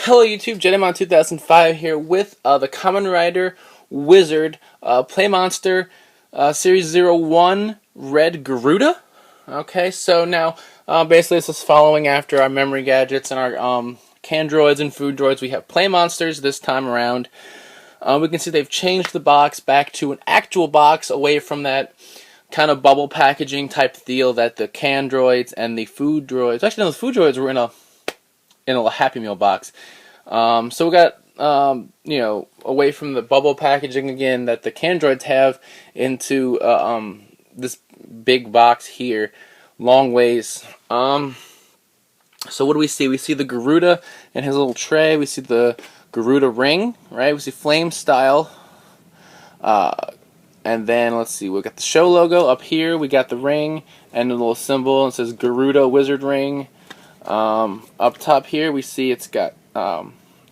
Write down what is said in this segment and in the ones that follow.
Hello YouTube, Jedimon 2005 here with the Kamen Rider Wizard PlaMonster Series 01 Red Garuda. Okay, so now basically this is following after our memory gadgets and our Candroids and food droids. We have PlaMonsters this time around. We can see they've changed the box back to an actual box away from that kind of bubble packaging type deal that the Candroids and the food droids, actually no, the food droids were in a Happy Meal box. So we got away from the bubble packaging again that the Candroids have into this big box here, long ways. So what do we see? We see the Garuda and his little tray. We see the Garuda Ring, right? We see Flame Style. And then let's see, we got the show logo up here. We got the ring and a little symbol. It says Garuda Wizard Ring. Up top here we see it's got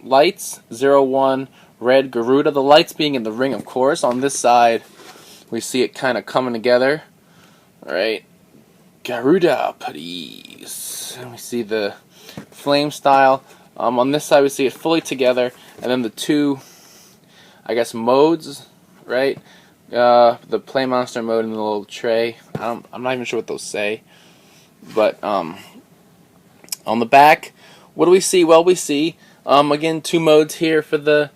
lights, 01 Red Garuda. The lights being in the ring, of course. On this side we see it kind of coming together. Alright, Garuda, please. And we see the flame style. On this side we see it fully together. And then the two, I guess, modes, right? The PlaMonster mode and the little tray. I'm not even sure what those say. But on the back, what do we see? Well, we see, again, two modes here for the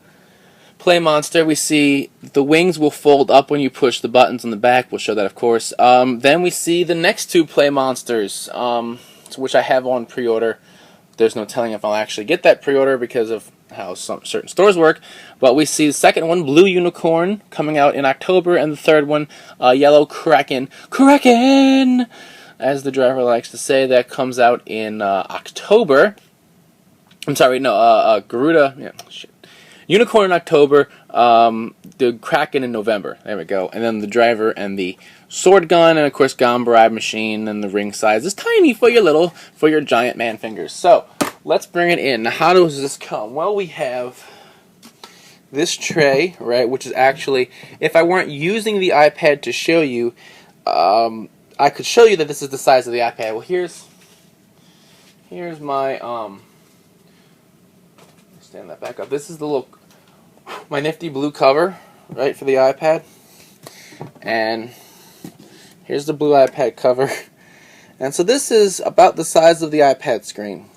PlaMonster. We see the wings will fold up when you push the buttons on the back. We'll show that, of course. Then we see the next two PlaMonsters, which I have on pre-order. There's no telling if I'll actually get that pre-order because of how certain stores work. But we see the second one, Blue Unicorn, coming out in October, and the third one, Yellow Kraken. Kraken! As the driver likes to say, that comes out in October. I'm sorry, no, Garuda, yeah, shit. Unicorn in October, the Kraken in November. There we go. And then the driver and the sword gun, and of course Gombride machine, and the ring size is tiny for your giant man fingers. So let's bring it in. Now, how does this come? Well, we have this tray, right, which is actually, if I weren't using the iPad to show you, I could show you that this is the size of the iPad. Well, here's my stand that back up. This is my nifty blue cover, right, for the iPad. And here's the blue iPad cover. And so this is about the size of the iPad screen,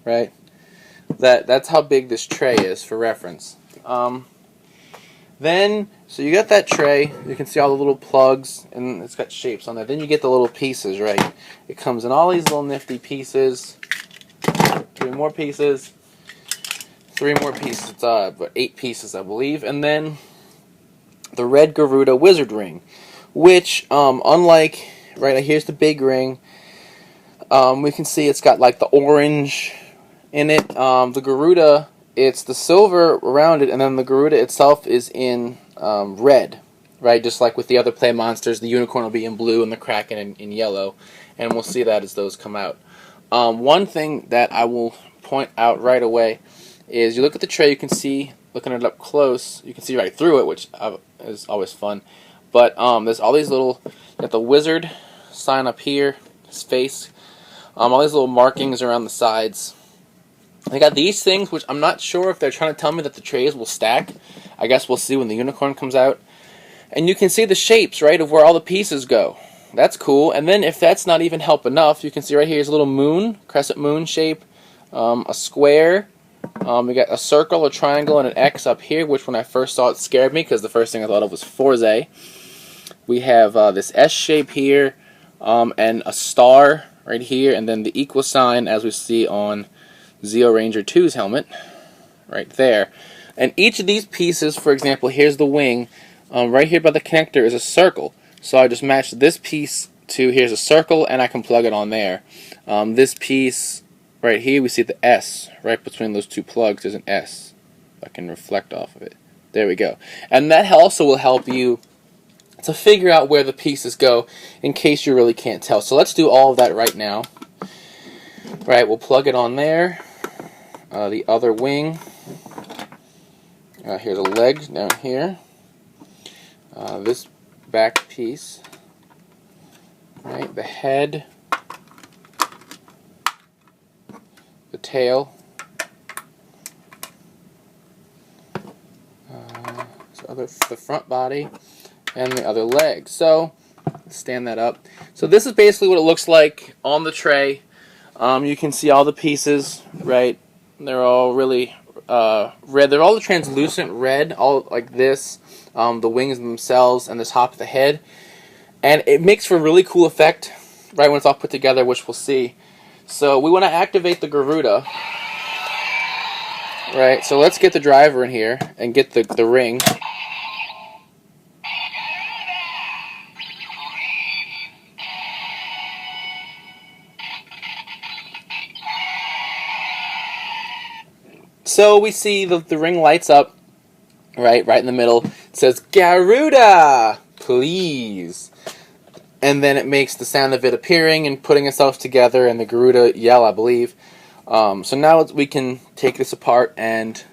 right? That's how big this tray is for reference. So you got that tray, you can see all the little plugs, and it's got shapes on there. Then you get the little pieces, right? It comes in all these little nifty pieces. Three more pieces. But 8 pieces, I believe. And then the Red Garuda Wizard Ring, which, unlike, right, here's the big ring. We can see it's got like the orange in it. The Garuda, it's the silver around it, and then the Garuda itself is in red, right? Just like with the other PlaMonsters, the unicorn will be in blue and the Kraken in yellow, and we'll see that as those come out. One thing that I will point out right away is you look at the tray, you can see, looking at it up close, you can see right through it, which is always fun. But there's all these little, you got the wizard sign up here, his face, all these little markings around the sides. They got these things, which I'm not sure if they're trying to tell me that the trays will stack. I guess we'll see when the unicorn comes out. And you can see the shapes, right, of where all the pieces go. That's cool. And then if that's not even help enough, you can see right here is a little moon, crescent moon shape, a square. We got a circle, a triangle, and an X up here, which when I first saw it scared me because the first thing I thought of was Forze. We have this S shape here, and a star right here, and then the equal sign as we see on Zeo Ranger 2's helmet, right there. And each of these pieces, for example, here's the wing, right here by the connector is a circle. So I just matched this piece to, here's a circle, and I can plug it on there. This piece right here, we see the S, right between those two plugs, there's an S. I can reflect off of it. There we go. And that also will help you to figure out where the pieces go in case you really can't tell. So let's do all of that right now. Right, we'll plug it on there. The other wing. Here's a leg down here. This back piece. Right, the head. The tail. the front body and the other leg. So stand that up. So this is basically what it looks like on the tray. You can see all the pieces, right? They're all really red. They're all the translucent red, all like this. The wings themselves and the top of the head. And it makes for a really cool effect, right, when it's all put together, which we'll see. So we want to activate the Garuda. Right, so let's get the driver in here and get the ring. So we see the ring lights up, right in the middle. It says, Garuda, please. And then it makes the sound of it appearing and putting itself together, and the Garuda yell, I believe. So now we can take this apart and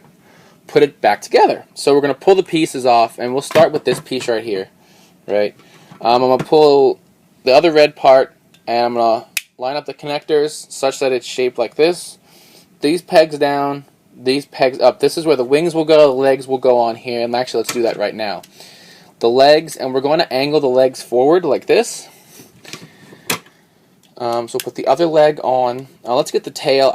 put it back together. So we're going to pull the pieces off, and we'll start with this piece right here. Right? I'm going to pull the other red part, and I'm going to line up the connectors such that it's shaped like this. These pegs down, these pegs up. This is where the wings will go, the legs will go on here. And actually, let's do that right now. The legs, and we're going to angle the legs forward like this. So put the other leg on. Let's get the tail.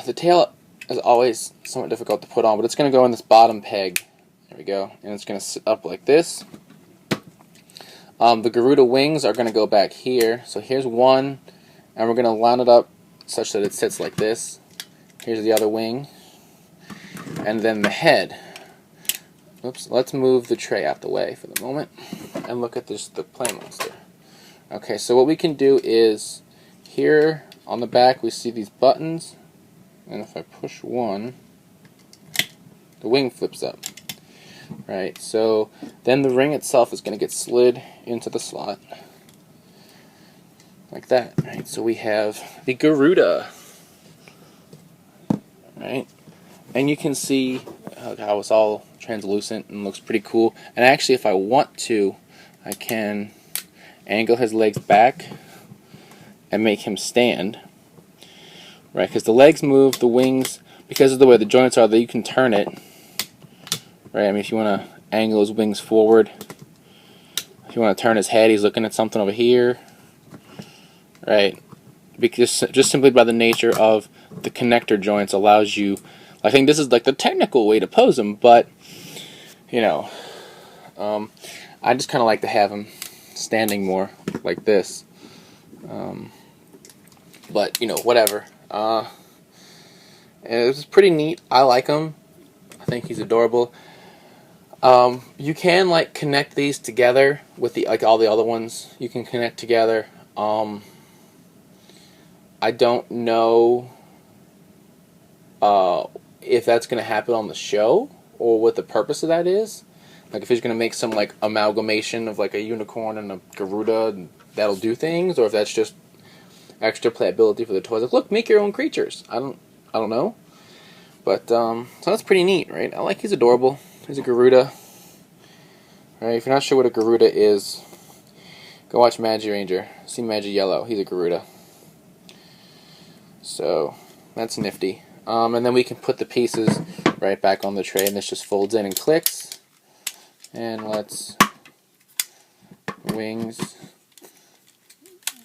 The tail is always somewhat difficult to put on, but it's going to go in this bottom peg. There we go. And it's going to sit up like this. The Garuda wings are going to go back here. So here's one, and we're going to line it up such that it sits like this. Here's the other wing. And then the head. Oops, let's move the tray out the way for the moment and look at the PlaMonster. Okay, so what we can do is, here on the back we see these buttons, and if I push one, the wing flips up. Right, so then the ring itself is going to get slid into the slot, like that. Right, so we have the Garuda. Right, and you can see how it's all translucent and looks pretty cool. And actually, if I want to, I can angle his legs back and make him stand, right? Because the legs move, the wings, because of the way the joints are, that you can turn it, right? I mean, if you want to angle his wings forward, if you want to turn his head, he's looking at something over here, right? Because just simply by the nature of the connector joints allows you, I think this is like the technical way to pose him, but you know, I just kind of like to have him standing more like this, but you know, whatever. It was pretty neat. I like him. I think he's adorable. You can like connect these together with like all the other ones. You can connect together. I don't know if that's going to happen on the show or what the purpose of that is. Like if he's going to make some like amalgamation of like a unicorn and a Garuda and that'll do things, or if that's just extra playability for the toys. Like, look, make your own creatures. I don't know. But so that's pretty neat, right? I like he's adorable. He's a Garuda. Right? If you're not sure what a Garuda is, go watch Magi Ranger. See Magi Yellow. He's a Garuda. So that's nifty. And then we can put the pieces right back on the tray, and this just folds in and clicks. And let's wings.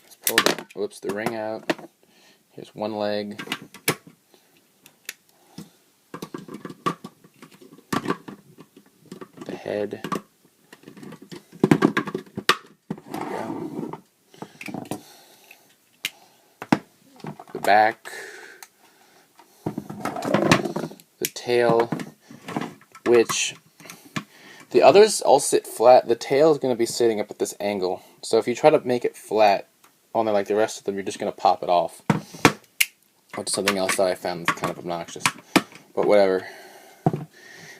Let's pull the ring out. Here's one leg. The head. There we go. The back. The tail, which the others all sit flat. The tail is going to be sitting up at this angle. So if you try to make it flat on there like the rest of them, you're just going to pop it off. Which is something else that I found that's kind of obnoxious. But whatever.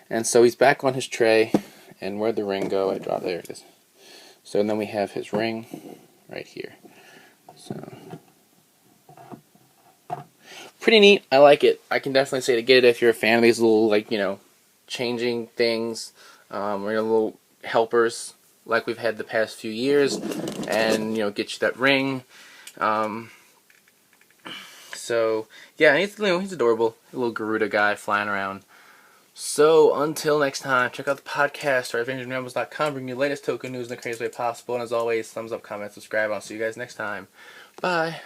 And so he's back on his tray. And where'd the ring go? There it is. So and then we have his ring right here. So pretty neat. I like it. I can definitely say to get it if you're a fan of these little, like, you know, changing things, or little helpers like we've had the past few years, and, you know, get you that ring. So yeah, he's adorable. A little Garuda guy flying around. So, until next time, check out the podcast or AvengersRambles.com. Bring you the latest token news in the craziest way possible. And as always, thumbs up, comment, subscribe. I'll see you guys next time. Bye.